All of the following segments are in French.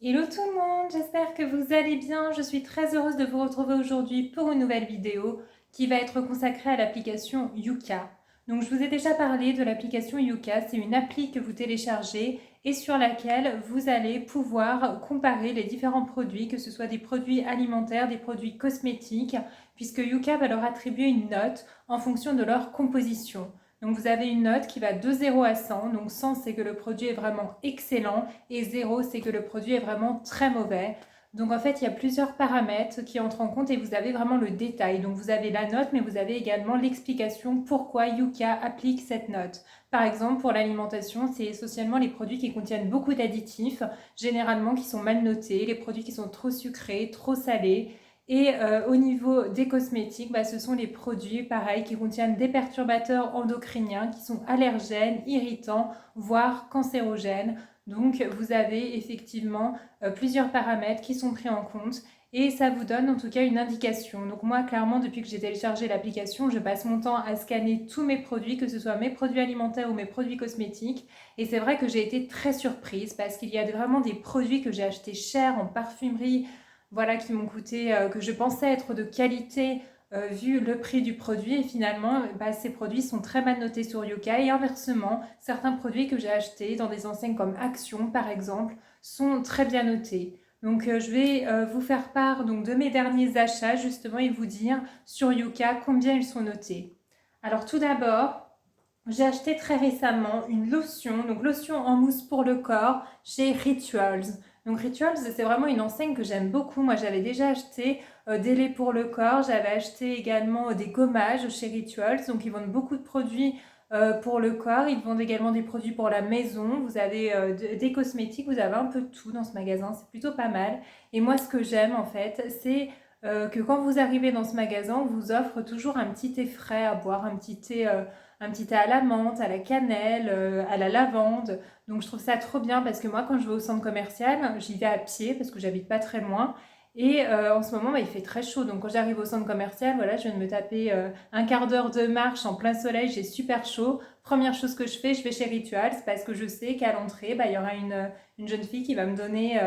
Hello tout le monde, j'espère que vous allez bien. Je suis très heureuse de vous retrouver aujourd'hui pour une nouvelle vidéo qui va être consacrée à l'application Yuka. Donc je vous ai déjà parlé de l'application Yuka, c'est une appli que vous téléchargez et sur laquelle vous allez pouvoir comparer les différents produits, que ce soit des produits alimentaires, des produits cosmétiques, puisque Yuka va leur attribuer une note en fonction de leur composition. Donc vous avez une note qui va de 0 à 100, donc 100 c'est que le produit est vraiment excellent et 0 c'est que le produit est vraiment très mauvais. Donc en fait il y a plusieurs paramètres qui entrent en compte et vous avez vraiment le détail. Donc vous avez la note mais vous avez également l'explication pourquoi Yuka applique cette note. Par exemple pour l'alimentation c'est essentiellement les produits qui contiennent beaucoup d'additifs, généralement qui sont mal notés, les produits qui sont trop sucrés, trop salés. Et au niveau des cosmétiques, ce sont les produits, pareil, qui contiennent des perturbateurs endocriniens, qui sont allergènes, irritants, voire cancérogènes. Donc, vous avez effectivement plusieurs paramètres qui sont pris en compte et ça vous donne en tout cas une indication. Donc moi, clairement, depuis que j'ai téléchargé l'application, je passe mon temps à scanner tous mes produits, que ce soit mes produits alimentaires ou mes produits cosmétiques. Et c'est vrai que j'ai été très surprise parce qu'il y a vraiment des produits que j'ai achetés cher en parfumerie, voilà, qui m'ont coûté, que je pensais être de qualité vu le prix du produit. Et finalement, ces produits sont très mal notés sur Yuka. Et inversement, certains produits que j'ai achetés dans des enseignes comme Action, par exemple, sont très bien notés. Donc, je vais vous faire part donc, de mes derniers achats, justement, et vous dire sur Yuka combien ils sont notés. Alors, tout d'abord, j'ai acheté très récemment une lotion, donc lotion en mousse pour le corps chez Rituals. Donc Rituals, c'est vraiment une enseigne que j'aime beaucoup. Moi, j'avais déjà acheté des laits pour le corps, j'avais acheté également des gommages chez Rituals. Donc ils vendent beaucoup de produits pour le corps. Ils vendent également des produits pour la maison. Vous avez des cosmétiques, vous avez un peu de tout dans ce magasin. C'est plutôt pas mal. Et moi, ce que j'aime en fait, c'est que quand vous arrivez dans ce magasin, on vous offre toujours un petit thé frais à boire, un petit thé à la menthe, à la cannelle, à la lavande. Donc je trouve ça trop bien parce que moi quand je vais au centre commercial, j'y vais à pied parce que j'habite pas très loin. Et en ce moment, il fait très chaud. Donc quand j'arrive au centre commercial, voilà, je viens de me taper un quart d'heure de marche en plein soleil, j'ai super chaud. Première chose que je vais chez Rituals parce que je sais qu'à l'entrée, il y aura une jeune fille qui va me donner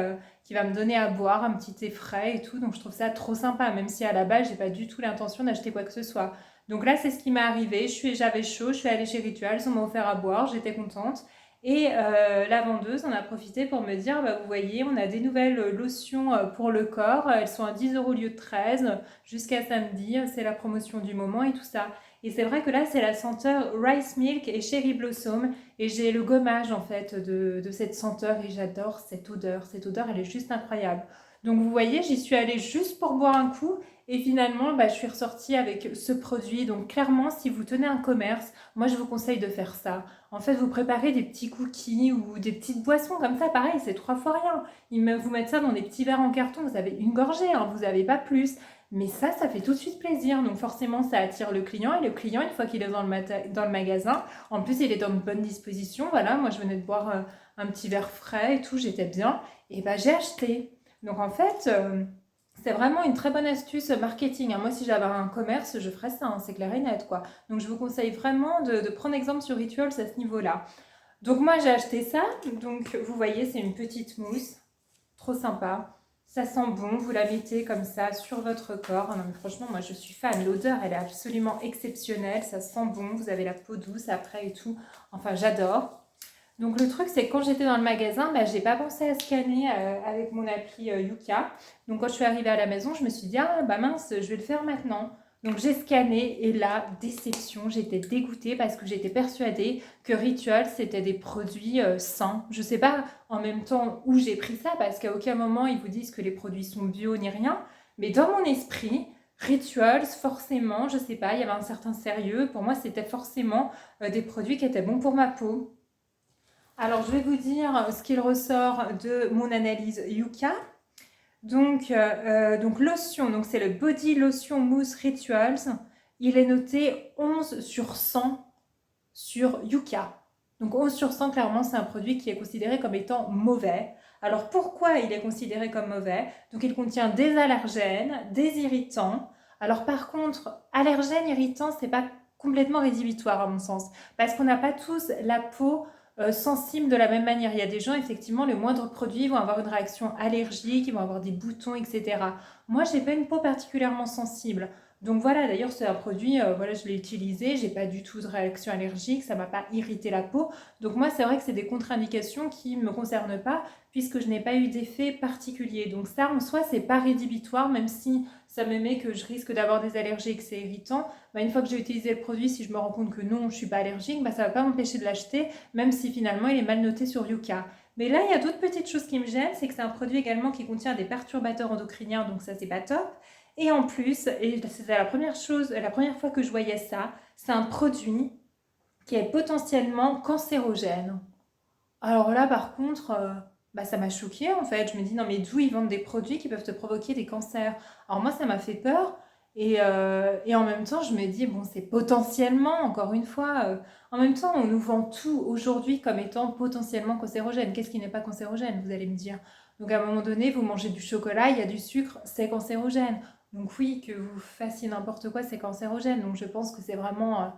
à boire un petit thé frais et tout. Donc je trouve ça trop sympa, même si à la base, j'ai pas du tout l'intention d'acheter quoi que ce soit. Donc là, c'est ce qui m'est arrivé. J'avais chaud, je suis allée chez Rituals, on m'a offert à boire, j'étais contente. Et la vendeuse en a profité pour me dire, vous voyez, on a des nouvelles lotions pour le corps. Elles sont à 10 euros au lieu de 13 jusqu'à samedi. C'est la promotion du moment et tout ça. Et c'est vrai que là, c'est la senteur Rice Milk et Cherry Blossom. Et j'ai le gommage en fait de cette senteur et j'adore cette odeur. Cette odeur, elle est juste incroyable. Donc vous voyez, j'y suis allée juste pour boire un coup et finalement, je suis ressortie avec ce produit. Donc clairement, si vous tenez un commerce, moi je vous conseille de faire ça. En fait, vous préparez des petits cookies ou des petites boissons comme ça. Pareil, c'est 3 fois rien. Vous mettent ça dans des petits verres en carton. Vous avez une gorgée, hein, vous n'avez pas plus. Mais ça fait tout de suite plaisir. Donc forcément, ça attire le client. Et le client, une fois qu'il est dans le magasin, en plus, il est dans de bonnes dispositions. Voilà, moi, je venais de boire un petit verre frais et tout. J'étais bien. Et j'ai acheté. Donc en fait, c'est vraiment une très bonne astuce marketing, hein. Moi, si j'avais un commerce, je ferais ça, hein, c'est clair et net, quoi. Donc, je vous conseille vraiment de prendre exemple sur Rituals à ce niveau-là. Donc, moi, j'ai acheté ça. Donc, vous voyez, c'est une petite mousse. Trop sympa. Ça sent bon. Vous la mettez comme ça sur votre corps. Non, mais franchement, moi, je suis fan. L'odeur, elle est absolument exceptionnelle. Ça sent bon. Vous avez la peau douce après et tout. Enfin, j'adore. Donc le truc, c'est que quand j'étais dans le magasin, j'ai pas pensé à scanner avec mon appli Yuka. Donc quand je suis arrivée à la maison, je me suis dit, ah bah mince, je vais le faire maintenant. Donc j'ai scanné et là, déception, j'étais dégoûtée parce que j'étais persuadée que Ritual, c'était des produits sains. Je sais pas en même temps où j'ai pris ça parce qu'à aucun moment ils vous disent que les produits sont bio ni rien. Mais dans mon esprit, Rituals, forcément, je sais pas, il y avait un certain sérieux. Pour moi, c'était forcément des produits qui étaient bons pour ma peau. Alors, je vais vous dire ce qu'il ressort de mon analyse Yuka. Donc lotion, donc c'est le Body Lotion Mousse Rituals. Il est noté 11 sur 100 sur Yuka. Donc 11 sur 100, clairement, c'est un produit qui est considéré comme étant mauvais. Alors pourquoi il est considéré comme mauvais? Donc il contient des allergènes, des irritants. Alors par contre, allergènes, irritants, c'est pas complètement rédhibitoire à mon sens. Parce qu'on n'a pas tous la peau sensibles de la même manière. Il y a des gens, effectivement, le moindre produit vont avoir une réaction allergique, ils vont avoir des boutons, etc. Moi, j'ai pas une peau particulièrement sensible. Donc voilà, d'ailleurs, c'est un produit, voilà, je l'ai utilisé, j'ai pas du tout de réaction allergique, ça m'a pas irrité la peau. Donc moi, c'est vrai que c'est des contre-indications qui me concernent pas, puisque je n'ai pas eu d'effet particulier. Donc ça, en soi, c'est pas rédhibitoire, même si ça me met que je risque d'avoir des allergies et que c'est irritant. Bah, une fois que j'ai utilisé le produit, si je me rends compte que non, je suis pas allergique, bah, ça va pas m'empêcher de l'acheter, même si finalement il est mal noté sur Yuka. Mais là, il y a d'autres petites choses qui me gênent, c'est que c'est un produit également qui contient des perturbateurs endocriniens, donc ça, c'est pas top. Et en plus, et c'était la première chose, la première fois que je voyais ça, c'est un produit qui est potentiellement cancérogène. Alors là, par contre, bah, ça m'a choquée en fait. Je me dis, non, mais d'où ils vendent des produits qui peuvent te provoquer des cancers? Alors moi, ça m'a fait peur. Et en même temps, je me dis, bon, c'est potentiellement, encore une fois, en même temps, on nous vend tout aujourd'hui comme étant potentiellement cancérogène. Qu'est-ce qui n'est pas cancérogène, vous allez me dire? Donc à un moment donné, vous mangez du chocolat, il y a du sucre, c'est cancérogène. Donc oui, que vous fassiez n'importe quoi, c'est cancérogène. Donc je pense que c'est vraiment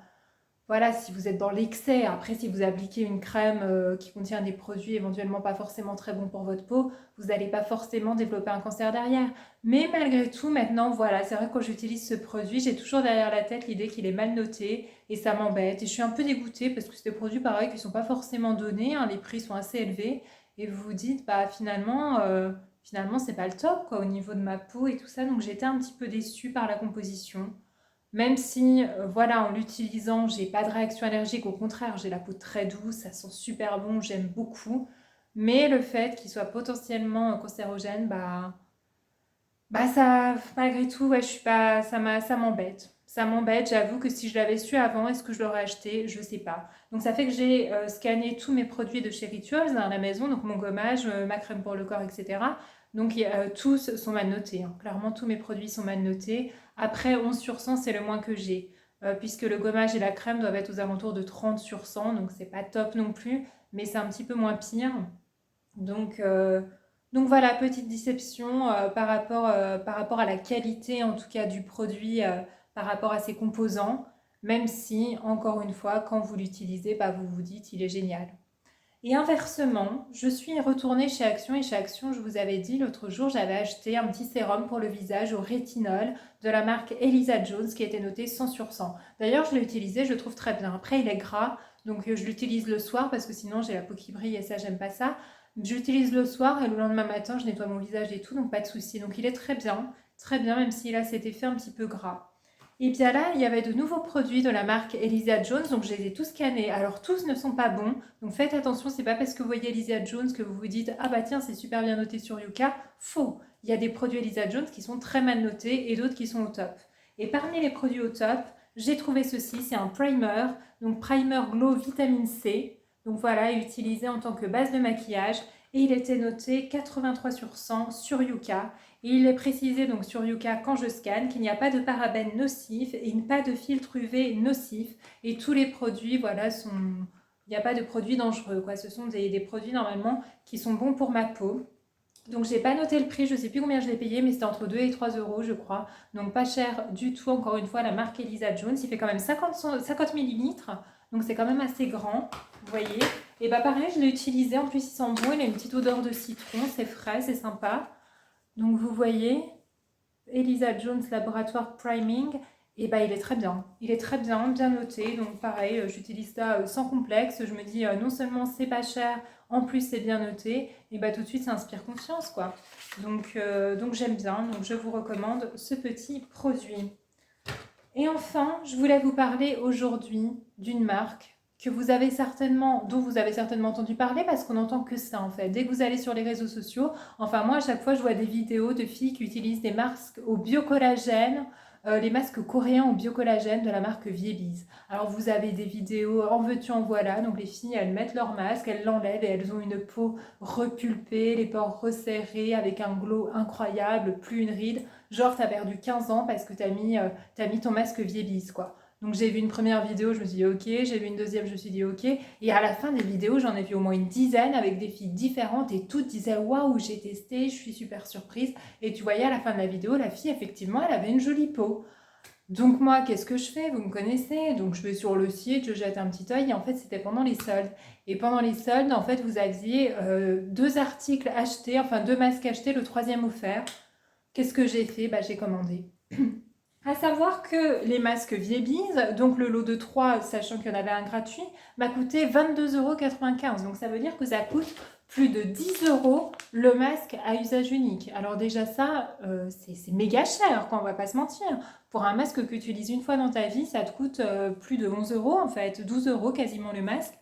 voilà, si vous êtes dans l'excès, après si vous appliquez une crème qui contient des produits éventuellement pas forcément très bons pour votre peau, vous n'allez pas forcément développer un cancer derrière. Mais malgré tout, maintenant, voilà, c'est vrai que quand j'utilise ce produit, j'ai toujours derrière la tête l'idée qu'il est mal noté et ça m'embête. Et je suis un peu dégoûtée parce que c'est des produits pareil qui ne sont pas forcément donnés, hein, les prix sont assez élevés et vous vous dites, bah finalement c'est pas le top quoi au niveau de ma peau et tout ça. Donc j'étais un petit peu déçue par la composition. Même si, voilà, en l'utilisant, j'ai pas de réaction allergique, au contraire, j'ai la peau très douce, ça sent super bon, j'aime beaucoup. Mais le fait qu'il soit potentiellement cancérogène, bah ça, malgré tout, ouais, je suis pas, ça m'embête. Ça m'embête, j'avoue que si je l'avais su avant, est-ce que je l'aurais acheté? Je sais pas. Donc ça fait que j'ai scanné tous mes produits de chez Rituals à la maison, donc mon gommage, ma crème pour le corps, etc. Donc tous sont mal notés, hein. Clairement, tous mes produits sont mal notés. Après, 11 sur 100, c'est le moins que j'ai. Puisque le gommage et la crème doivent être aux alentours de 30 sur 100, donc c'est pas top non plus, mais c'est un petit peu moins pire. Donc, euh, donc voilà, petite déception par rapport à la qualité en tout cas du produit, par rapport à ses composants, même si, encore une fois, quand vous l'utilisez, bah, vous vous dites il est génial. Et inversement, je suis retournée chez Action et chez Action, je vous avais dit l'autre jour, j'avais acheté un petit sérum pour le visage au rétinol de la marque Elisa Jones qui était noté 100 sur 100. D'ailleurs, je l'ai utilisé, je le trouve très bien. Après, il est gras, donc je l'utilise le soir parce que sinon j'ai la peau qui brille et ça, j'aime pas ça. J'utilise le soir et le lendemain matin, je nettoie mon visage et tout, donc pas de souci. Donc il est très bien, même s'il a cet effet un petit peu gras. Et bien là, il y avait de nouveaux produits de la marque Elisa Jones, donc je les ai tous scannés. Alors tous ne sont pas bons, donc faites attention, c'est pas parce que vous voyez Elisa Jones que vous vous dites ah bah tiens c'est super bien noté sur Yuka. Faux. Il y a des produits Elisa Jones qui sont très mal notés et d'autres qui sont au top. Et parmi les produits au top, j'ai trouvé ceci, c'est un primer, donc primer Glow Vitamine C. Donc voilà, utilisé en tant que base de maquillage et il était noté 83 sur 100 sur Yuka. Et il est précisé donc sur Yuka quand je scanne qu'il n'y a pas de parabènes nocifs et pas de filtre UV nocif. Et tous les produits, voilà, sont... Il n'y a pas de produits dangereux, quoi. Ce sont des produits normalement qui sont bons pour ma peau. Donc j'ai pas noté le prix, je sais plus combien je l'ai payé, mais c'était entre 2 et 3 euros je crois. Donc pas cher du tout, encore une fois, la marque Elisa Jones. Il fait quand même 50 millilitres, donc c'est quand même assez grand, vous voyez. Et bah pareil, je l'ai utilisé, en plus il sent bon, il a une petite odeur de citron, c'est frais, c'est sympa. Donc vous voyez, Elisa Jones Laboratoire Priming, et bah il est très bien. Il est très bien, bien noté. Donc pareil, j'utilise ça sans complexe. Je me dis non seulement c'est pas cher, en plus c'est bien noté, et bah tout de suite ça inspire confiance quoi. Donc j'aime bien, donc je vous recommande ce petit produit. Et enfin, je voulais vous parler aujourd'hui d'une marque que vous avez certainement, dont vous avez certainement entendu parler parce qu'on n'entend que ça en fait. Dès que vous allez sur les réseaux sociaux, enfin moi à chaque fois je vois des vidéos de filles qui utilisent des masques au biocollagène, les masques coréens au biocollagène de la marque Viebiz. Alors vous avez des vidéos en veux-tu en voilà, donc les filles elles mettent leur masque, elles l'enlèvent et elles ont une peau repulpée, les pores resserrés avec un glow incroyable, plus une ride. Genre, t'as perdu 15 ans parce que t'as mis ton masque Viebiz, quoi. Donc j'ai vu une première vidéo, je me suis dit ok, j'ai vu une deuxième, je me suis dit ok. Et à la fin des vidéos, j'en ai vu au moins une dizaine avec des filles différentes et toutes disaient waouh, j'ai testé, je suis super surprise. Et tu voyais à la fin de la vidéo, la fille, effectivement, elle avait une jolie peau. Donc moi, qu'est-ce que je fais? Vous me connaissez, donc je vais sur le site, je jette un petit œil et en fait c'était pendant les soldes. Et pendant les soldes, en fait vous aviez deux articles achetés, enfin deux masques achetés, le troisième offert. Qu'est-ce que j'ai fait? Bah, j'ai commandé. À savoir que les masques Viebiz, donc le lot de 3, sachant qu'il y en avait un gratuit, m'a coûté 22,95 €. Donc ça veut dire que ça coûte plus de 10 € le masque à usage unique. Alors déjà ça, c'est méga cher, quoi, on va pas se mentir. Pour un masque que tu utilises une fois dans ta vie, ça te coûte plus de 11 € en fait, 12 € quasiment le masque.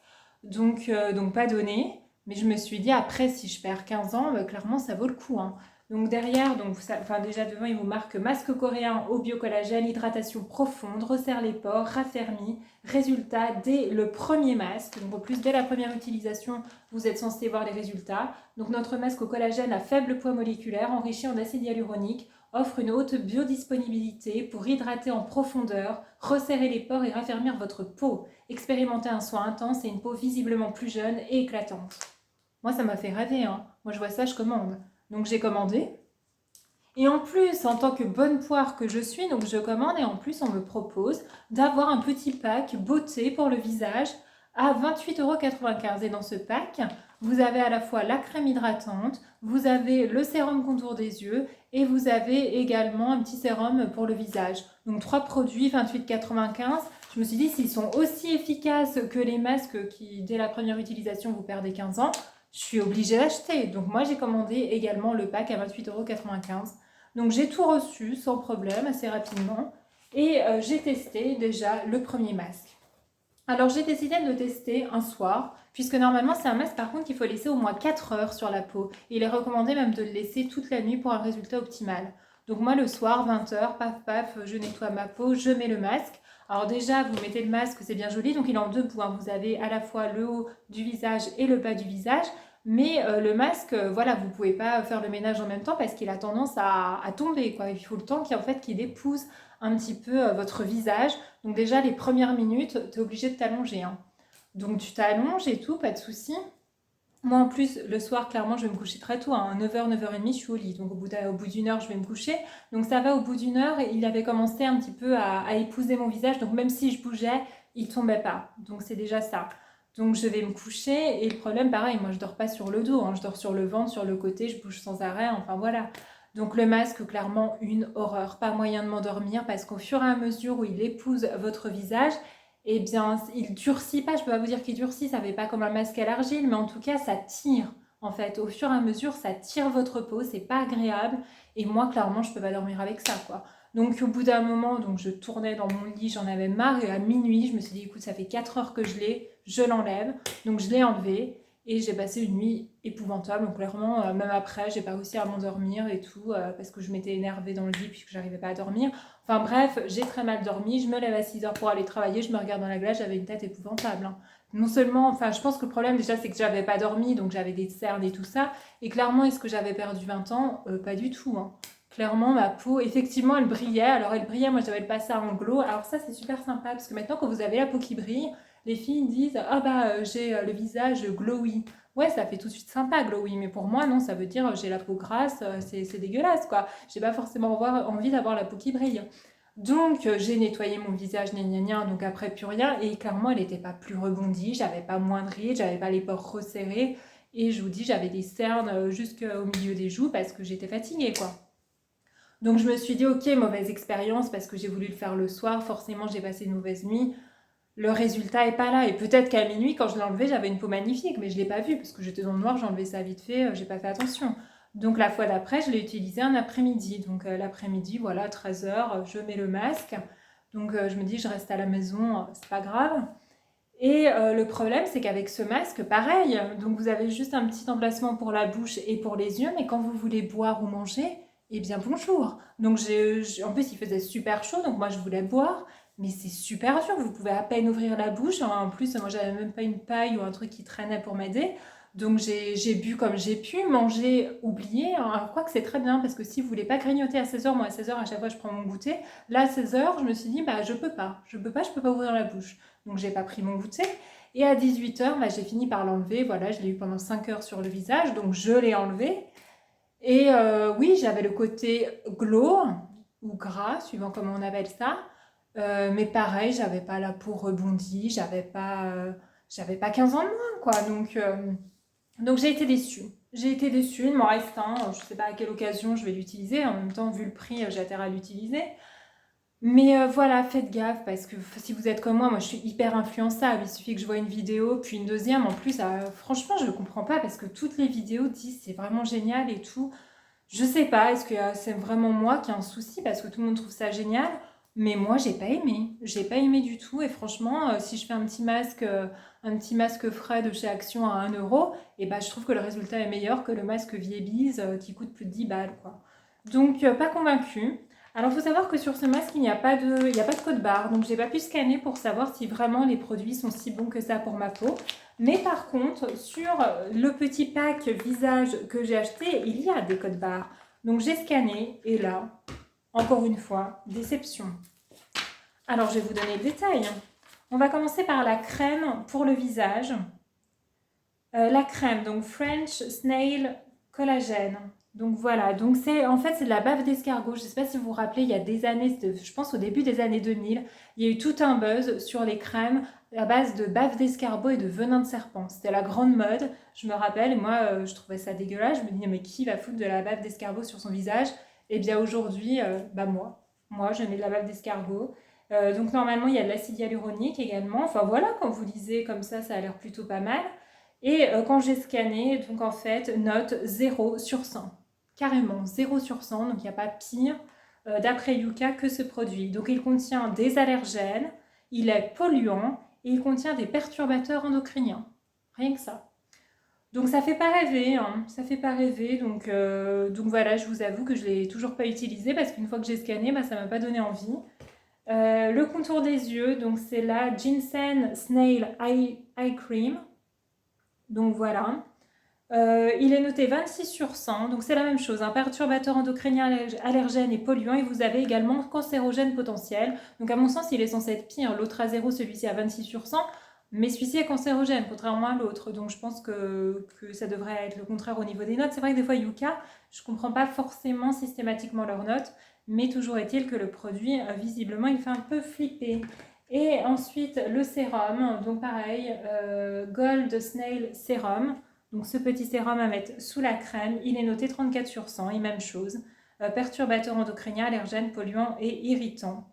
Donc pas donné. Mais je me suis dit, après, si je perds 15 ans, clairement, ça vaut le coup, hein. Donc derrière, enfin déjà devant, il vous marque masque coréen au biocollagène, hydratation profonde, resserre les pores, raffermit. Résultat dès le premier masque. Donc en plus, dès la première utilisation, vous êtes censé voir les résultats. Donc notre masque au collagène à faible poids moléculaire, enrichi en acide hyaluronique, offre une haute biodisponibilité pour hydrater en profondeur, resserrer les pores et raffermir votre peau. Expérimentez un soin intense et une peau visiblement plus jeune et éclatante. Moi, ça m'a fait rêver, hein. Moi, je vois ça, je commande. Donc j'ai commandé. Et en plus, en tant que bonne poire que je suis, donc je commande et en plus on me propose d'avoir un petit pack beauté pour le visage à 28,95 €. Et dans ce pack, vous avez à la fois la crème hydratante, vous avez le sérum contour des yeux et vous avez également un petit sérum pour le visage. Donc 3 produits, 28,95 €. Je me suis dit, s'ils sont aussi efficaces que les masques qui, dès la première utilisation, vous perdez 15 ans, je suis obligée d'acheter. Donc moi, j'ai commandé également le pack à 28,95 €. Donc j'ai tout reçu sans problème, assez rapidement. Et j'ai testé déjà le premier masque. Alors j'ai décidé de le tester un soir, puisque normalement c'est un masque par contre qu'il faut laisser au moins 4 heures sur la peau. Il est recommandé même de le laisser toute la nuit pour un résultat optimal. Donc moi le soir, 20 heures, paf paf, je nettoie ma peau, je mets le masque. Alors déjà, vous mettez le masque, c'est bien joli, donc il est en deux bouts, hein. Vous avez à la fois le haut du visage et le bas du visage. Mais le masque, voilà, vous ne pouvez pas faire le ménage en même temps parce qu'il a tendance à tomber, quoi. Il faut le temps qu'il épouse un petit peu votre visage. Donc déjà, les premières minutes, tu es obligé de t'allonger, hein. Donc tu t'allonges et tout, pas de souci. Moi en plus, le soir, clairement, je vais me coucher très tôt, hein, 9 h, 9 h 30, je suis au lit. Donc au bout d'une heure, je vais me coucher. Donc ça va, au bout d'une heure, il avait commencé un petit peu à épouser mon visage. Donc même si je bougeais, il tombait pas. Donc c'est déjà ça. Donc je vais me coucher et le problème, pareil, moi je dors pas sur le dos, hein, je dors sur le ventre, sur le côté, je bouge sans arrêt, enfin voilà. Donc le masque, clairement, une horreur, pas moyen de m'endormir parce qu'au fur et à mesure où il épouse votre visage, eh bien, il durcit pas, je peux pas vous dire qu'il durcit, ça fait pas comme un masque à l'argile, mais en tout cas, ça tire. En fait, au fur et à mesure, ça tire votre peau, c'est pas agréable. Et moi, clairement, je peux pas dormir avec ça, quoi. Donc, au bout d'un moment, donc je tournais dans mon lit, j'en avais marre. Et à minuit, je me suis dit, écoute, ça fait 4 heures que je l'ai, je l'enlève. Donc, je l'ai enlevé. Et j'ai passé une nuit épouvantable. Donc, clairement, même après, j'ai pas réussi à m'endormir et tout, parce que je m'étais énervée dans le lit puisque j'arrivais pas à dormir. Enfin bref, j'ai très mal dormi, je me lève à 6 heures pour aller travailler, je me regarde dans la glace, j'avais une tête épouvantable, hein. Non seulement, enfin je pense que le problème déjà c'est que j'avais pas dormi, donc j'avais des cernes et tout ça. Et clairement, est-ce que j'avais perdu 20 ans? Pas du tout, hein. Clairement, ma peau, effectivement, elle brillait. Alors elle brillait, moi j'avais le passé en glow. Alors ça c'est super sympa, parce que maintenant quand vous avez la peau qui brille, les filles disent, ah bah j'ai le visage glowy. Ouais, ça fait tout de suite sympa, glowy, mais pour moi, non, ça veut dire j'ai la peau grasse, c'est dégueulasse, quoi. J'ai pas forcément envie d'avoir la peau qui brille. Donc, j'ai nettoyé mon visage, gna gna gna, donc après plus rien, et clairement, elle n'était pas plus rebondie, j'avais pas moins de rides, j'avais pas les pores resserrés, et je vous dis, j'avais des cernes jusqu'au milieu des joues parce que j'étais fatiguée, quoi. Donc, je me suis dit, ok, mauvaise expérience parce que j'ai voulu le faire le soir, forcément, j'ai passé une mauvaise nuit. Le résultat est pas là. Et peut-être qu'à minuit, quand je l'ai enlevé, j'avais une peau magnifique, mais je l'ai pas vu parce que j'étais dans le noir, j'ai enlevé ça vite fait, j'ai pas fait attention. Donc la fois d'après, je l'ai utilisé un après-midi. Donc l'après-midi, voilà, 13 heures, je mets le masque. Donc je me dis, je reste à la maison, c'est pas grave. Et le problème, c'est qu'avec ce masque, pareil, donc vous avez juste un petit emplacement pour la bouche et pour les yeux, mais quand vous voulez boire ou manger, eh bien bonjour. Donc en plus, il faisait super chaud, donc moi je voulais boire, mais c'est super dur, vous pouvez à peine ouvrir la bouche. En plus, moi j'avais même pas une paille ou un truc qui traînait pour m'aider. Donc j'ai bu comme j'ai pu, manger, oublier. Alors quoi que c'est très bien, parce que si vous voulez pas grignoter à 16 heures, moi à 16 heures à chaque fois je prends mon goûter. Là à 16 heures, je me suis dit, bah je peux pas ouvrir la bouche. Donc j'ai pas pris mon goûter. Et à 18 heures, bah, j'ai fini par l'enlever. Voilà, je l'ai eu pendant 5 heures sur le visage, donc je l'ai enlevé. Et oui, j'avais le côté glow ou gras, suivant comment on appelle ça. Mais pareil, j'avais pas la peau rebondie, j'avais pas 15 ans de moins, quoi. Donc j'ai été déçue. J'ai été déçue, il m'en reste un. Je sais pas à quelle occasion je vais l'utiliser. En même temps, vu le prix, j'ai intérêt à l'utiliser. Mais voilà, faites gaffe parce que si vous êtes comme moi je suis hyper influençable. Il suffit que je vois une vidéo, puis une deuxième. En plus, franchement, je ne comprends pas parce que toutes les vidéos disent c'est vraiment génial et tout. Je sais pas, est-ce que c'est vraiment moi qui ai un souci parce que tout le monde trouve ça génial? Mais moi, j'ai pas aimé. J'ai pas aimé du tout. Et franchement, si je fais un petit masque frais de chez Action à 1 euro, et ben, je trouve que le résultat est meilleur que le masque Viebiz qui coûte plus de 10 balles, quoi. Donc, pas convaincue. Alors, il faut savoir que sur ce masque, il n'y a pas de code barre. Donc, j'ai pas pu scanner pour savoir si vraiment les produits sont si bons que ça pour ma peau. Mais par contre, sur le petit pack visage que j'ai acheté, il y a des codes barres. Donc j'ai scanné et là, encore une fois, déception. Alors je vais vous donner le détail. On va commencer par la crème pour le visage. La crème, donc French Snail Collagène. Donc voilà, donc c'est de la bave d'escargot. Je ne sais pas si vous vous rappelez, il y a des années, je pense au début des années 2000, il y a eu tout un buzz sur les crèmes à base de bave d'escargot et de venin de serpent. C'était la grande mode, je me rappelle, et moi je trouvais ça dégueulasse. Je me disais, mais qui va foutre de la bave d'escargot sur son visage? Et bien aujourd'hui, moi je mets de la bave d'escargot. Donc normalement il y a de l'acide hyaluronique également. Enfin voilà, quand vous lisez comme ça a l'air plutôt pas mal. Et quand j'ai scanné, donc en fait, note 0 sur 100. Carrément 0 sur 100, donc il n'y a pas pire d'après Yuka que ce produit. Donc il contient des allergènes, il est polluant et il contient des perturbateurs endocriniens. Rien que ça. Donc ça fait pas rêver, hein. Ça fait pas rêver. Donc voilà, je vous avoue que je ne l'ai toujours pas utilisé parce qu'une fois que j'ai scanné, ça ne m'a pas donné envie. Le contour des yeux, donc c'est la Ginseng Snail Eye Cream. Donc voilà. Il est noté 26 sur 100, donc c'est la même chose, un perturbateur endocrinien allergène et polluant, et vous avez également cancérogène potentiel. Donc à mon sens, il est censé être pire. L'autre à 0, celui-ci à 26 sur 100, mais celui-ci est cancérogène, contrairement à l'autre. Donc je pense que ça devrait être le contraire au niveau des notes. C'est vrai que des fois, Yuka, je ne comprends pas forcément systématiquement leurs notes, mais toujours est-il que le produit, visiblement, il fait un peu flipper. Et ensuite, le sérum, donc pareil, Gold Snail Serum. Donc ce petit sérum à mettre sous la crème, il est noté 34 sur 100, et même chose. Perturbateur endocrinien, allergène, polluant et irritant.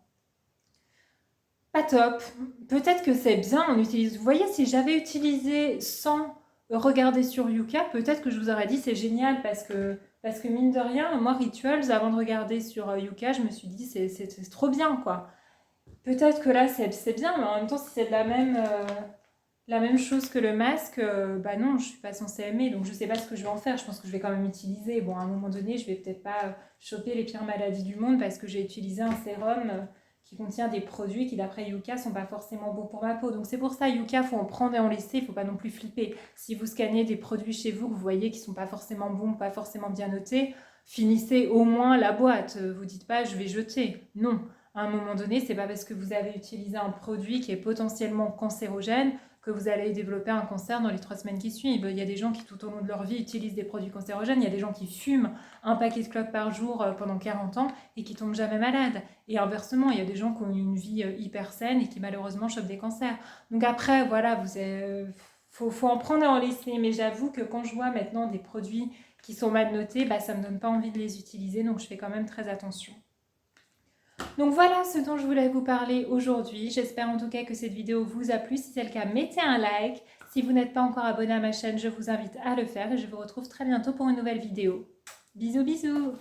Pas top. Peut-être que c'est bien, on utilise. Vous voyez, si j'avais utilisé sans regarder sur Yuka, peut-être que je vous aurais dit c'est génial parce que mine de rien, moi Rituals, avant de regarder sur Yuka, je me suis dit c'est trop bien quoi. Peut-être que là c'est bien, mais en même temps si c'est de la même chose que le masque, bah non, je suis pas censée aimer, donc je sais pas ce que je vais en faire. Je pense que je vais quand même utiliser. Bon, à un moment donné, je vais peut-être pas choper les pires maladies du monde parce que j'ai utilisé un sérum qui contient des produits qui, d'après Yuka, sont pas forcément bons pour ma peau. Donc c'est pour ça, Yuka, faut en prendre et en laisser. Il faut pas non plus flipper. Si vous scannez des produits chez vous que vous voyez qui sont pas forcément bons, pas forcément bien notés, finissez au moins la boîte. Vous dites pas, je vais jeter. Non. À un moment donné, c'est pas parce que vous avez utilisé un produit qui est potentiellement cancérogène que vous allez développer un cancer dans les 3 semaines qui suivent. Il y a des gens qui tout au long de leur vie utilisent des produits cancérogènes, il y a des gens qui fument un paquet de clopes par jour pendant 40 ans et qui tombent jamais malades. Et inversement, il y a des gens qui ont une vie hyper saine et qui malheureusement chopent des cancers. Donc après, voilà, faut en prendre et en laisser. Mais j'avoue que quand je vois maintenant des produits qui sont mal notés, ça me donne pas envie de les utiliser, donc je fais quand même très attention. Donc voilà ce dont je voulais vous parler aujourd'hui. J'espère en tout cas que cette vidéo vous a plu. Si c'est le cas, mettez un like. Si vous n'êtes pas encore abonné à ma chaîne, je vous invite à le faire et je vous retrouve très bientôt pour une nouvelle vidéo. Bisous bisous!